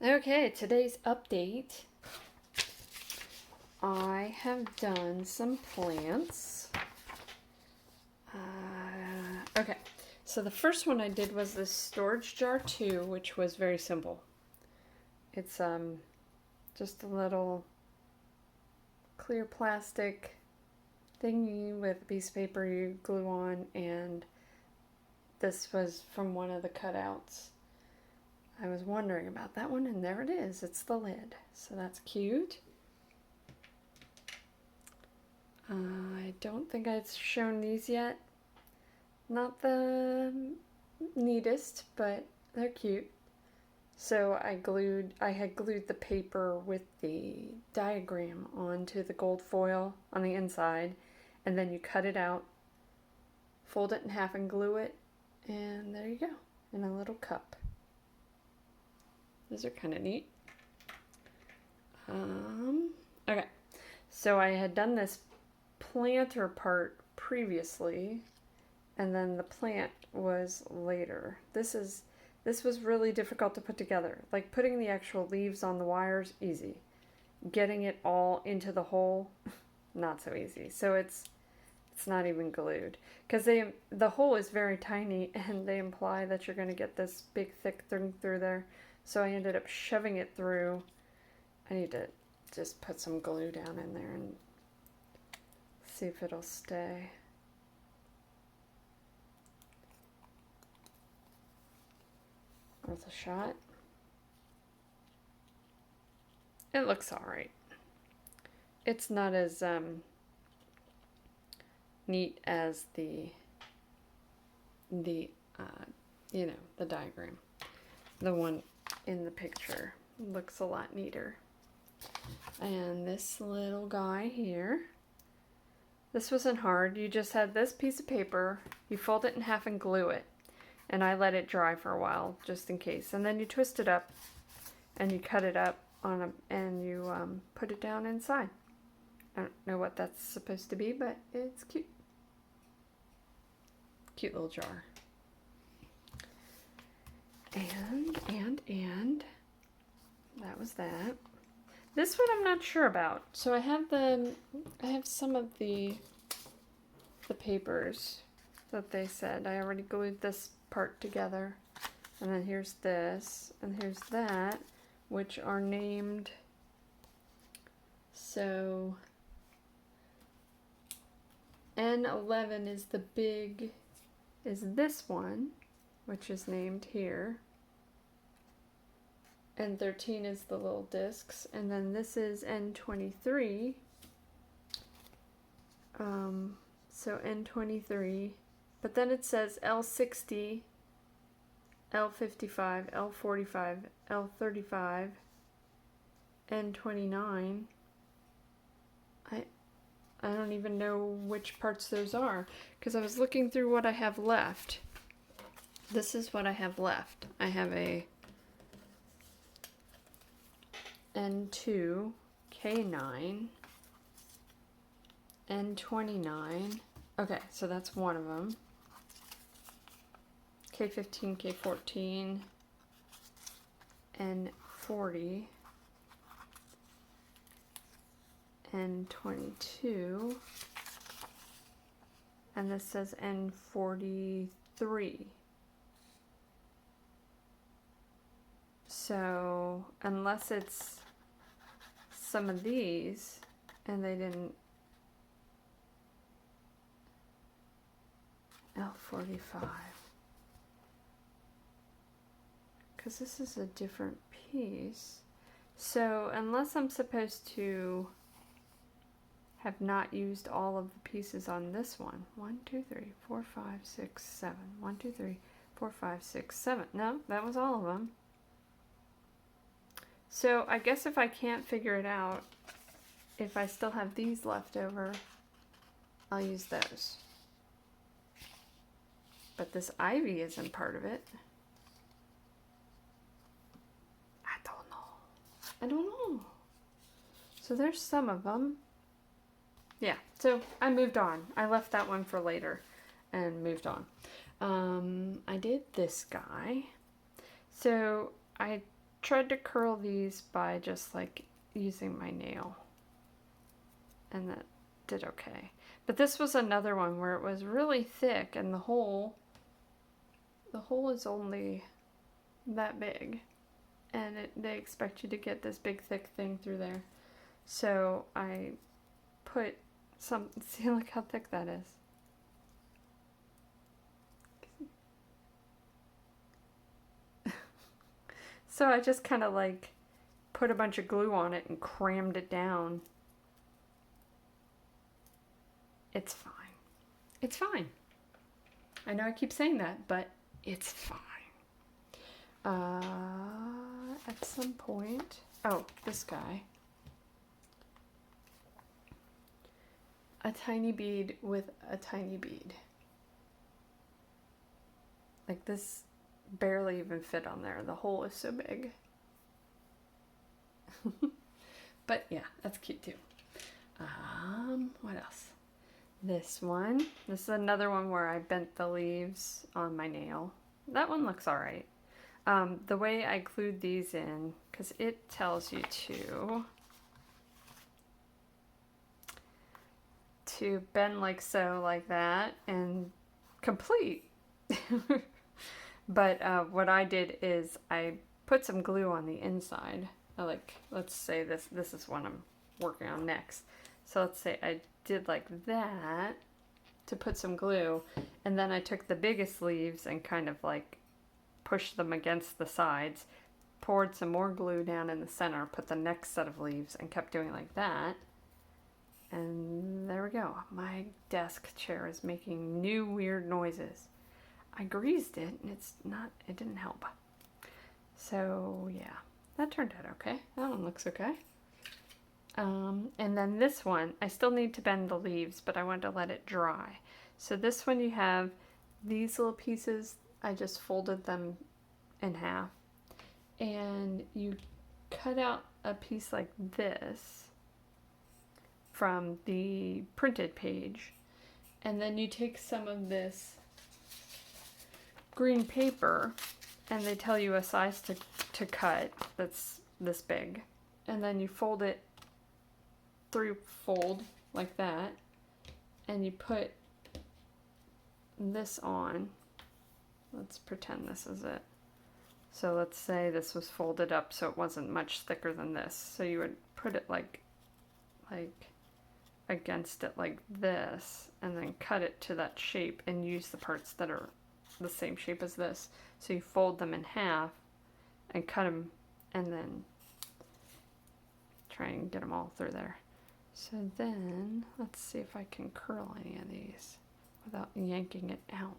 Okay, today's update. I have done some plants. Okay, so the first one I did was this storage jar 2, which was very simple. It's just a little clear plastic thingy with a piece of paper you glue on, and this was from one of the cutouts. I was wondering about that one, and there it is. It's the lid, so that's cute. I don't think I've shown these yet. Not the neatest, but they're cute. So I had glued the paper with the diagram onto the gold foil on the inside, and then you cut it out, fold it in half and glue it, and there you go, in a little cup. Those are kind of neat. Okay, so I had done this planter part previously, and then the plant was later. This was really difficult to put together. Like putting the actual leaves on the wires, easy. Getting it all into the hole, not so easy. So it's not even glued, because the hole is very tiny, and they imply that you're going to get this big thick thing through there. So I ended up shoving it through. I need to just put some glue down in there and see if it'll stay. Worth a shot. It looks alright. It's not as neat as the diagram. The one in the picture looks a lot neater. And this little guy here, this wasn't hard. You just had this piece of paper, you fold it in half and glue it. And I let it dry for a while, just in case. And then you twist it up, and you cut it up and you put it down inside. I don't know what that's supposed to be, but it's cute. Cute little jar. And that was that. This one I'm not sure about. So I have some of the papers that they said. I already glued this part together. And then here's this, and here's that, which are named. So N11 is this one, which is named here. N13 is the little discs, and then this is N23. So N23, but then it says L60, L55, L45, L35, N29. I don't even know which parts those are, because I was looking through what I have left. This is what I have left. I have a N2, K9, N29. Okay, so that's one of them. K15, K14, N40, N22, and this says N43. So unless it's some of these, and they didn't. L45. Because this is a different piece. So unless I'm supposed to have not used all of the pieces on this one. 1, 2, 3, 4, 5, 6, 7. 1, 2, 3, 4, 5, 6, 7. No, that was all of them. So I guess if I can't figure it out, if I still have these left over, I'll use those. But this ivy isn't part of it. I don't know. So there's some of them. Yeah, so I moved on. I left that one for later and moved on. I did this guy. So I tried to curl these by just like using my nail, and that did okay. But this was another one where it was really thick, and the hole is only that big, and they expect you to get this big thick thing through there. So I put some, see, look how thick that is. So I just kind of like put a bunch of glue on it and crammed it down. It's fine. It's fine. I know I keep saying that, but it's fine. At some point, oh, this guy. A tiny bead with a tiny bead. Like this barely even fit on there. The hole is so big. But yeah, that's cute too. What else? This one. This is another one where I bent the leaves on my nail. That one looks alright. The way I glued these in, because it tells you to bend like so, like that, and complete. But what I did is I put some glue on the inside. Like, let's say this is what I'm working on next. So let's say I did like that to put some glue, and then I took the biggest leaves and kind of like pushed them against the sides, poured some more glue down in the center, put the next set of leaves, and kept doing like that. And there we go. My desk chair is making new weird noises. I greased it and it didn't help. So yeah, that turned out okay. That one looks okay. And then this one, I still need to bend the leaves, but I want to let it dry. So this one, you have these little pieces. I just folded them in half, and you cut out a piece like this from the printed page, and then you take some of this green paper, and they tell you a size to cut that's this big, and then you fold it through fold like that, and you put this on. Let's pretend this is it. So let's say this was folded up so it wasn't much thicker than this. So you would put it like against it like this, and then cut it to that shape and use the parts that are the same shape as this. So you fold them in half and cut them, and then try and get them all through there. So then let's see if I can curl any of these without yanking it out.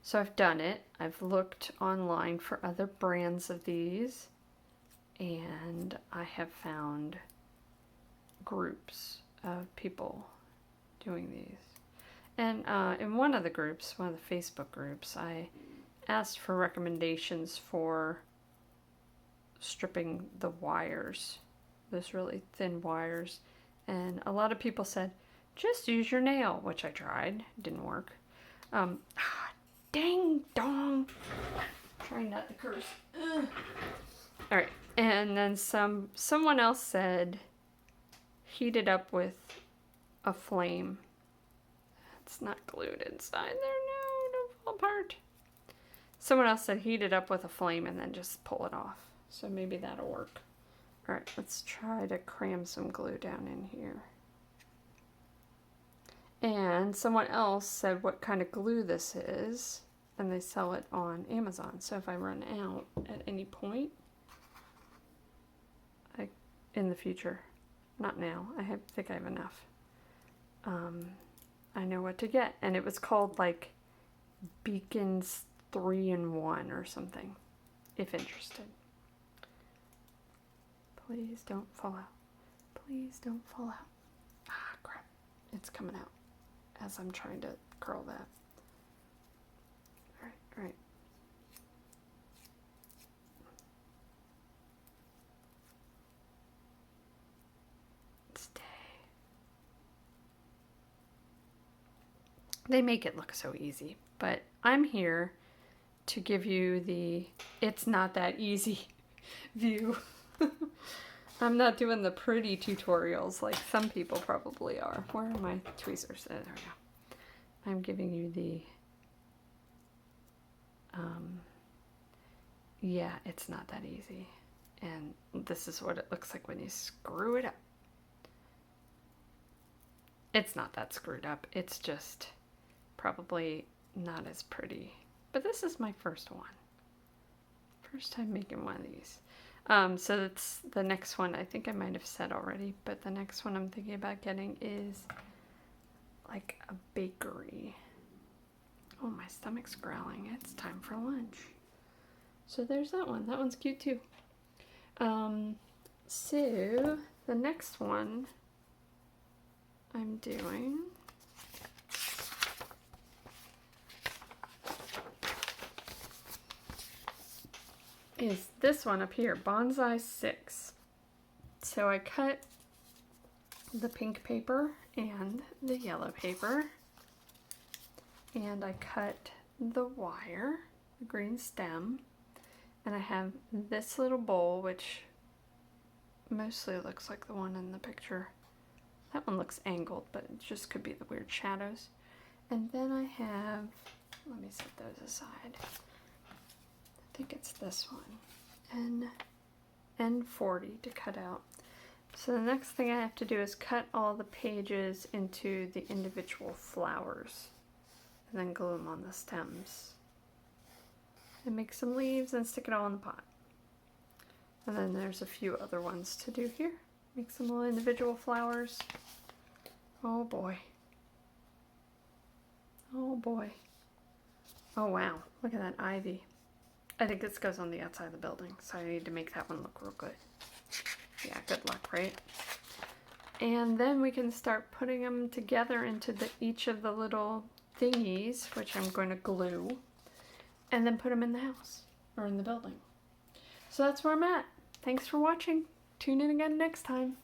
So I've done it. I've looked online for other brands of these, and I have found groups of people doing these. And in one of the groups, one of the Facebook groups, I asked for recommendations for stripping the wires, those really thin wires, and a lot of people said, just use your nail, which I tried. Didn't work. Dang dong. Trying not to curse. Ugh. All right, and then someone else said, heat it up with a flame. It's not glued inside there. No, don't fall apart. Someone else said heat it up with a flame and then just pull it off. So maybe that'll work. All right, let's try to cram some glue down in here. And someone else said what kind of glue this is, and they sell it on Amazon. So if I run out at any point in the future, not now, I think I have enough. I know what to get, and it was called like Beacons 3-in-1 or something, if interested. Please don't fall out. Please don't fall out. Ah, crap. It's coming out as I'm trying to curl that. All right. Stay. They make it look so easy, but I'm here to give you the it's not that easy view. I'm not doing the pretty tutorials like some people probably are. Where are my tweezers? There we go. I'm giving you the yeah, it's not that easy. And this is what it looks like when you screw it up. It's not that screwed up. It's just probably not as pretty. But this is my first one. First time making one of these. So that's the next one. I think I might have said already, but the next one I'm thinking about getting is like a bakery. Oh, my stomach's growling. It's time for lunch. So there's that one. That one's cute too. So the next one I'm doing is this one up here, Bonsai 6. So I cut the pink paper and the yellow paper, and I cut the wire, the green stem, and I have this little bowl, which mostly looks like the one in the picture. That one looks angled, but it just could be the weird shadows. And then I have, let me set those aside. I think it's this one, N40 to cut out. So the next thing I have to do is cut all the pages into the individual flowers and then glue them on the stems. And make some leaves and stick it all in the pot. And then there's a few other ones to do here. Make some little individual flowers. Oh boy. Oh boy. Oh wow, look at that ivy. I think this goes on the outside of the building, so I need to make that one look real good. Yeah, good luck, right? And then we can start putting them together into each of the little thingies, which I'm going to glue, and then put them in the house, or in the building. So that's where I'm at. Thanks for watching. Tune in again next time.